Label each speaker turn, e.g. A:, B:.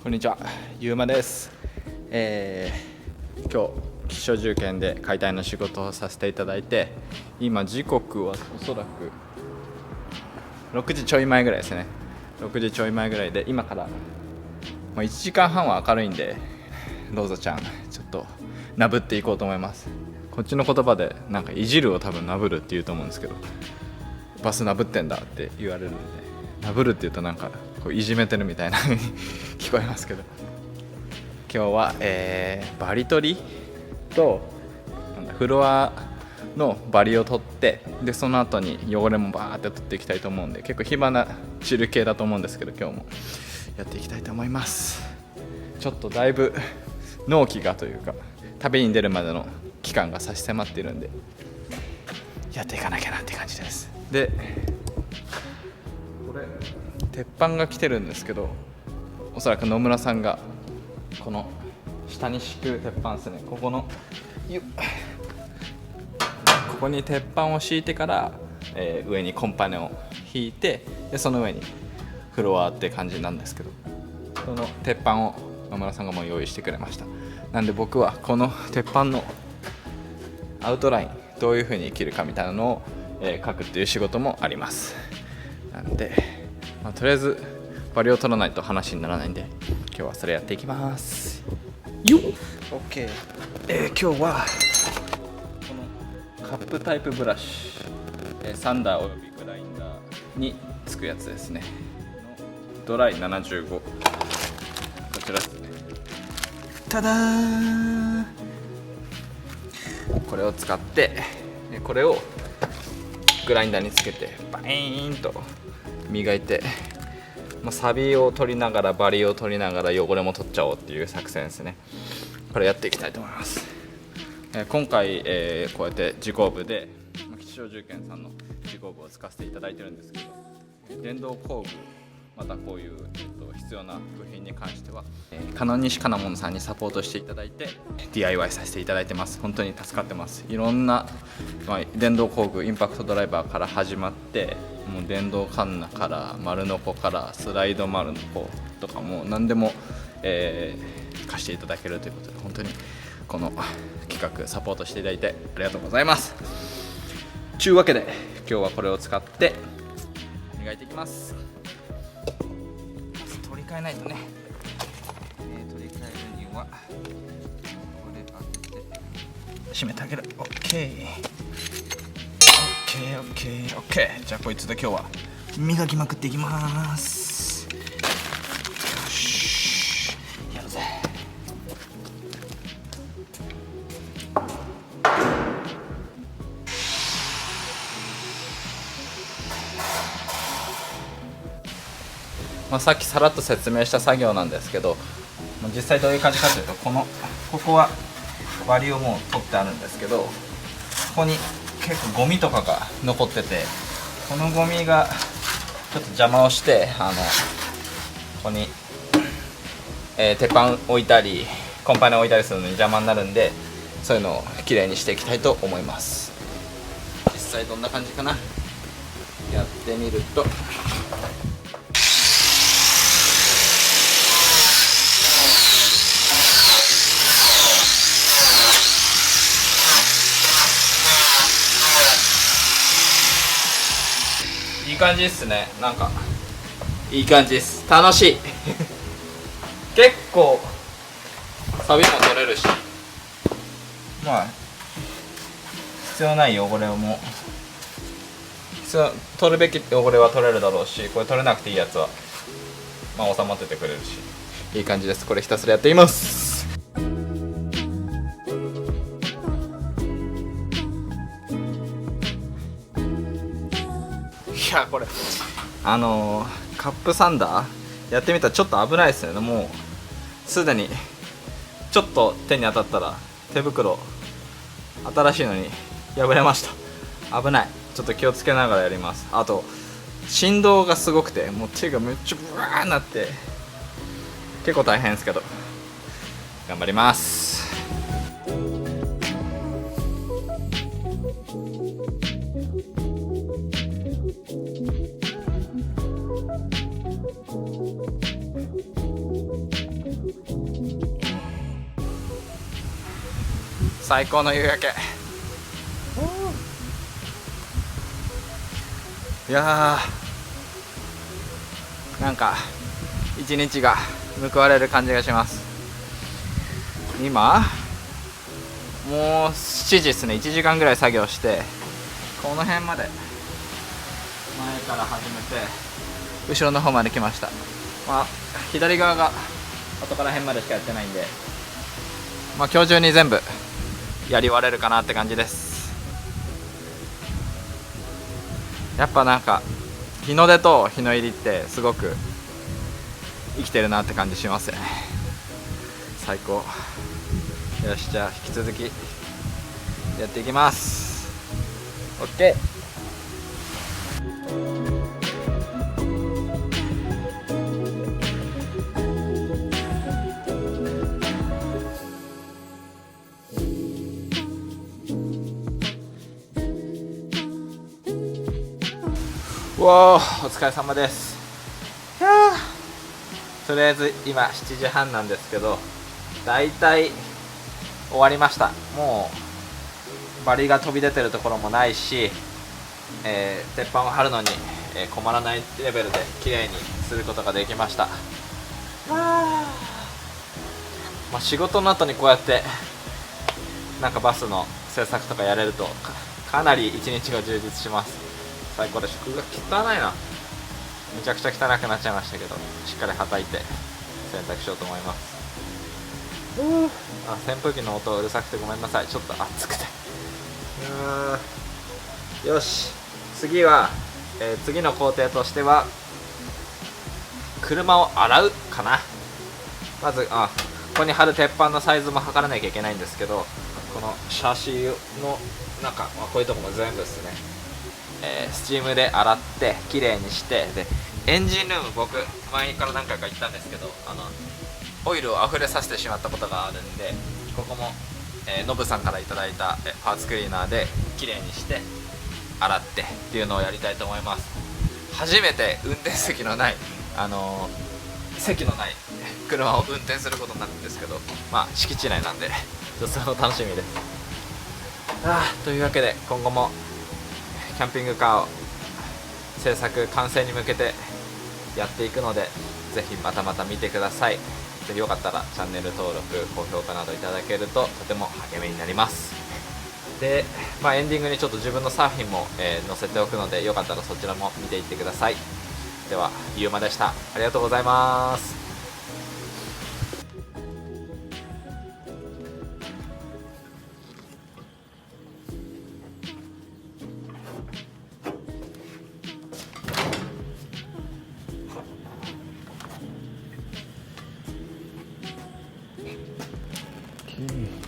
A: こんにちは、ゆうまです。今日気象重検で解体の仕事をさせていただいて、今時刻はおそらく6時ちょい前ぐらいですね。6時ちょい前ぐらいで、今から1時間半は明るいんで、ローザちゃんちょっとなぶっていこうと思います。こっちの言葉でなんかいじるを多分なぶるって言うと思うんですけど、バスなぶってんだって言われるので、なぶるって言うとなんかこういじめてるみたいな風に聞こえますけど、今日は、バリ取りとフロアのバリを取って、でその後に汚れもバーって取っていきたいと思うんで、結構暇なチル系だと思うんですけど、今日もやっていきたいと思います。ちょっとだいぶ納期がというか旅に出るまでの期間が差し迫っているんで、やっていかなきゃなって感じです。でこれ鉄板が来てるんですけど、おそらく野村さんがこの下に敷く鉄板ですね。ここに鉄板を敷いてから、上にコンパネを引いて、でその上にフロアって感じなんですけど、その鉄板を野村さんがもう用意してくれました。なんで僕はこの鉄板のアウトラインどういう風に切るかみたいなのを、書くっていう仕事もあります。なんで、とりあえずバリを取らないと話にならないんで、今日はそれやっていきます。よっ OK、今日はこのカップタイプブラシ、サンダーおよびグラインダーにつくやつですね。ドライ75、こちらですね。ただー、これを使ってこれをグラインダーにつけてバイーンと磨いて、サビを取りながらバリを取りながら汚れも取っちゃおうっていう作戦ですね。これやっていきたいと思います。今回、こうやって事工部で気象重検さんの事工部を使わせていただいてるんですけど、電動工具またこういう、必要な部品に関しては、カノン西金物さんにサポートしていただいて DIY させていただいてます。本当に助かってます。いろんな、電動工具、インパクトドライバーから始まって、もう電動カンナから丸ノコからスライド丸ノコとかも何でも、貸していただけるということで、本当にこの企画サポートしていただいてありがとうございます。というわけで今日はこれを使って磨いていきます。取り替えないとね、取り替えるにはこれ開けて閉めてあげる。 OK。 じゃあこいつで今日は磨きまくっていきます。よし、やるぜ。さっきさらっと説明した作業なんですけど、実際どういう感じかというと、ここはバリをもう取ってあるんですけど、ここに結構ゴミとかが残ってて、このゴミがちょっと邪魔をして、ここに、鉄板置いたりコンパネ置いたりするのに邪魔になるんで、そういうのをきれいにしていきたいと思います。実際どんな感じかな、やってみると、いい感じですね。なんかいい感じです。楽しい結構サビも取れるし、必要ない汚れをも取るべき汚れは取れるだろうし、これ取れなくていいやつは収まっててくれるし、いい感じです。これひたすらやっています。いや、これカップサンダーやってみたらちょっと危ないですよね。もうすでにちょっと手に当たったら手袋新しいのに破れました。危ない。ちょっと気をつけながらやります。あと振動がすごくて、もう手がめっちゃブワーなって結構大変ですけど頑張ります。最高の夕焼け。いやー、なんか一日が報われる感じがします。今もう7時ですね。1時間ぐらい作業して、この辺まで前から始めて後ろの方まで来ました。まあ左側が後から辺までしかやってないんで、まあ今日中に全部やり終われるかなって感じです。やっぱなんか日の出と日の入りってすごく生きてるなって感じしますよね。最高。よし、じゃあ引き続きやっていきます。 OK。お疲れ様です。いやとりあえず今7時半なんですけど、だいたい終わりました。もうバリが飛び出てるところもないし、鉄板を張るのに、困らないレベルで綺麗にすることができました。まあ、仕事の後にこうやってなんかバスの制作とかやれると かなり一日が充実します。最高で、食が汚いな。めちゃくちゃ汚くなっちゃいましたけど、しっかりはたいて洗濯しようと思います。扇風機の音うるさくてごめんなさい。ちょっと暑くて。よし、次は、次の工程としては車を洗うかな。まずここに貼る鉄板のサイズも測らなきゃいけないんですけど、このシャシーの中、こういうとこも全部ですね、スチームで洗ってきれいにして、でエンジンルーム、僕前から何回か行ったんですけど、オイルを溢れさせてしまったことがあるんで、ここもノブさんからいただいたパーツクリーナーできれいにして洗ってっていうのをやりたいと思います。初めて運転席のない席のない車を運転することになるんですけど、まあ敷地内なんでちょっとそれも楽しみです。というわけで今後もキャンピングカーを制作完成に向けてやっていくので、ぜひまたまた見てください。ぜひよかったらチャンネル登録、高評価などいただけるととても励みになります。で、エンディングにちょっと自分のサーフィンも、載せておくので、よかったらそちらも見ていってください。では、ゆうまでした。ありがとうございます。
B: うん